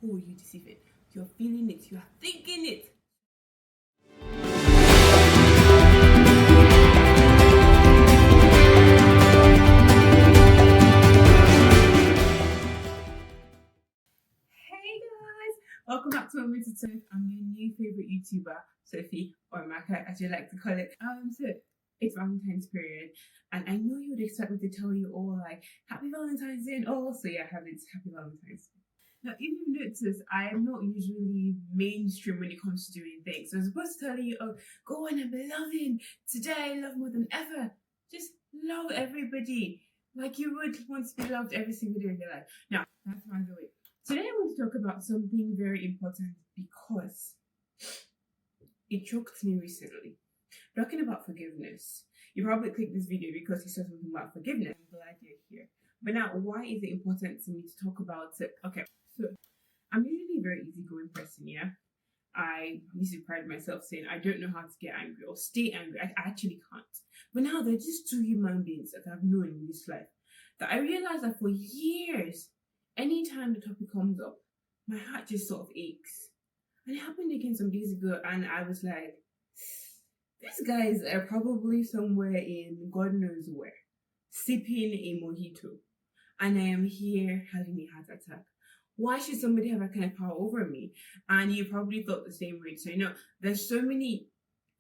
Oh, you deceive it. You're feeling it. You are thinking it. Hey guys, welcome back to momentswithsoph. I'm your new favorite YouTuber, Sophie, or Maka, as you like to call it. So it's Valentine's period, and I know you would expect me to tell you all like Happy Valentine's Day and all. So yeah, Happy Valentine's Day. Now, if you've noticed, I am not usually mainstream when it comes to doing things. So I'm supposed to tell you, oh, go on and be loving. Today, love more than ever. Just love everybody like you would want to be loved every single day of your life. Now, that's by the way. Today I want to talk about something very important because it choked me recently. Talking about forgiveness. You probably clicked this video because you saw something about forgiveness. I'm glad you're here. But now, why is it important to me to talk about it? Okay, so I'm usually a very easygoing person, yeah? I used to pride myself saying I don't know how to get angry or stay angry. I actually can't. But now they're just two human beings that I've known in this life that I realized that for years, anytime the topic comes up, my heart just sort of aches. And it happened again some days ago, and I was like, these guys are probably somewhere in God knows where, sipping a mojito, and I am here having a heart attack. Why should somebody have that kind of power over me? And you probably thought the same way. So, there's so many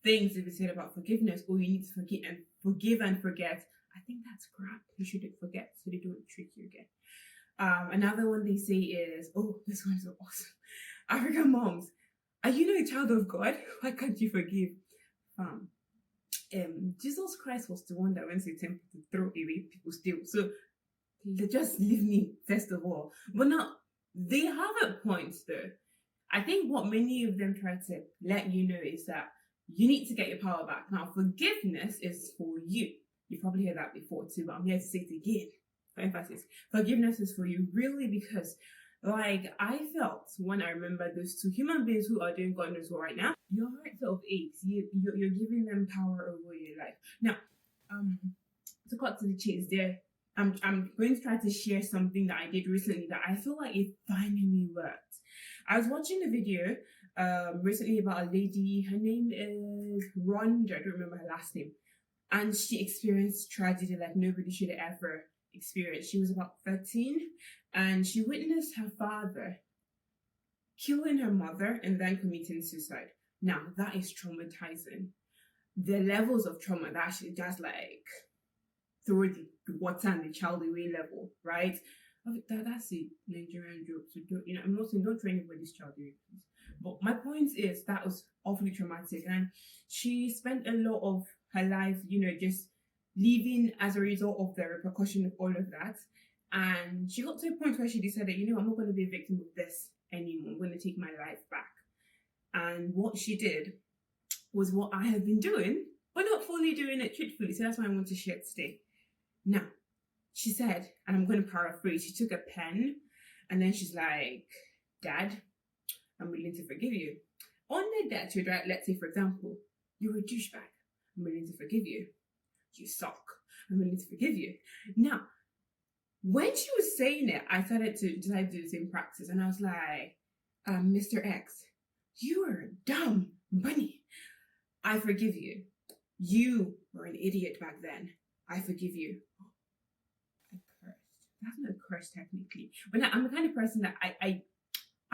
things that we said about forgiveness. Oh, you need to forgive and forget. I think that's crap. You shouldn't forget so they don't trick you again. Another one they say is, oh, this one's so awesome. African moms, are you not a child of God? Why can't you forgive? Jesus Christ was the one that went to the temple to throw away people's tails. So just leave me first of all. But now they have a point though. I think what many of them try to let you know is that you need to get your power back. Now, forgiveness is for you. You've probably heard that before too, but I'm here to say it again. For emphasis, forgiveness is for you, really, because like I felt when I remember those two human beings who are doing God knows what right now, your heart sort of aches. You're giving them power over your life. Now, to cut to the chase, there, I'm going to try to share something that I did recently that I feel like it finally worked. I was watching a video recently about a lady. Her name is Rhonda. I don't remember her last name, and she experienced tragedy like nobody should have ever experienced. She was about 13 and she witnessed her father killing her mother and then committing suicide. Now, that is traumatizing. The levels of trauma that actually just like throw the water and the child away level, right? That's a Nigerian joke. So I'm not saying don't throw anybody's child away, please. But my point is that was awfully traumatic, and she spent a lot of her life, just living as a result of the repercussion of all of that. And she got to a point where she decided, I'm not going to be a victim of this anymore. I'm going to take my life back. And what she did was what I have been doing, but not fully doing it truthfully. So that's why I want to share it today. Now, she said, and I'm going to paraphrase, she took a pen and then she's like, Dad, I'm willing to forgive you. On the debt, she would write, let's say, for example, you're a douchebag. I'm willing to forgive you. You suck. I'm willing to forgive you. Now, when she was saying it, I started to decide to do the same practice. And I was like, Mr. X, you are a dumb bunny. I forgive you. You were an idiot back then. I forgive you. I cursed. That's not a curse technically. But I'm the kind of person that I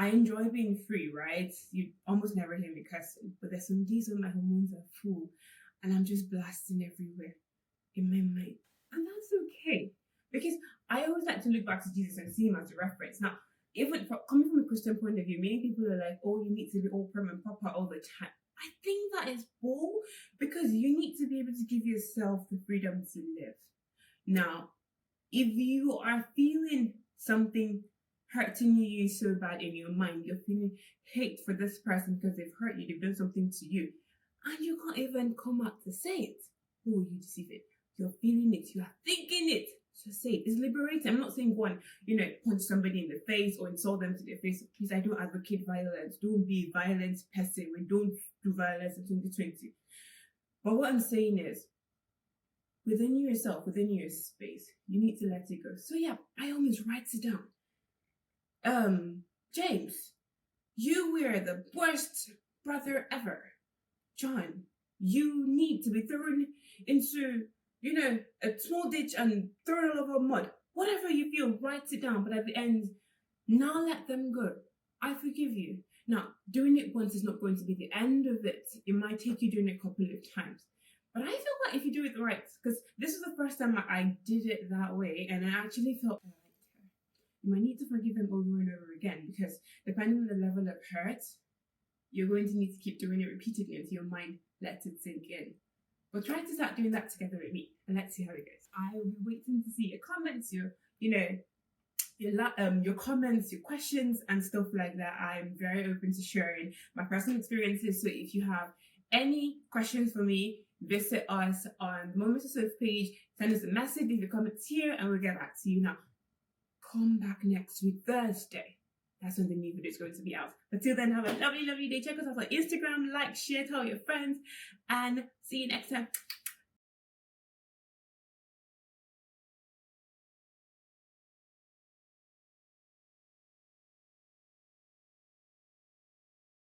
enjoy being free, right? You almost never hear me cursing. But there's some days when my hormones are full and I'm just blasting everywhere in my mind. And that's okay. Because I always like to look back to Jesus and see him as a reference. Now, even coming from a Christian point of view, many people are like, oh, you need to be all prim and proper all the time. I think that is bull, because you need to be able to give yourself the freedom to live. Now, if you are feeling something hurting you so bad in your mind, you're feeling hate for this person because they've hurt you, they've done something to you, and you can't even come out to say it. Oh, you deceive it. You're feeling it. You are thinking it. So say it. It's liberating. I'm not saying go and, punch somebody in the face or insult them to their face. Please, I don't advocate violence. Don't be a violent person. We don't do violence in 2020. But what I'm saying is, within yourself, within your space, you need to let it go. So yeah, I always write it down. James, you were the worst brother ever. John, you need to be thrown into, a small ditch and thrown all over mud. Whatever you feel, write it down. But at the end, now let them go. I forgive you. Now, doing it once is not going to be the end of it. It might take you doing it a couple of times. But I feel like if you do it right, because this is the first time I did it that way, and I actually felt you might need to forgive them over and over again, because depending on the level of hurt, you're going to need to keep doing it repeatedly until your mind lets it sink in. But try to start doing that together with me, and let's see how it goes. I will be waiting to see your comments, your comments, your questions, and stuff like that. I'm very open to sharing my personal experiences. So if you have any questions for me, visit us on the Moments with Soph page, send us a message, leave your comments here, and we'll get back to you. Now, come back next week, Thursday. That's when the new video is going to be out. Until then, have a lovely, lovely day. Check us out on Instagram, like, share, tell your friends, and see you next time.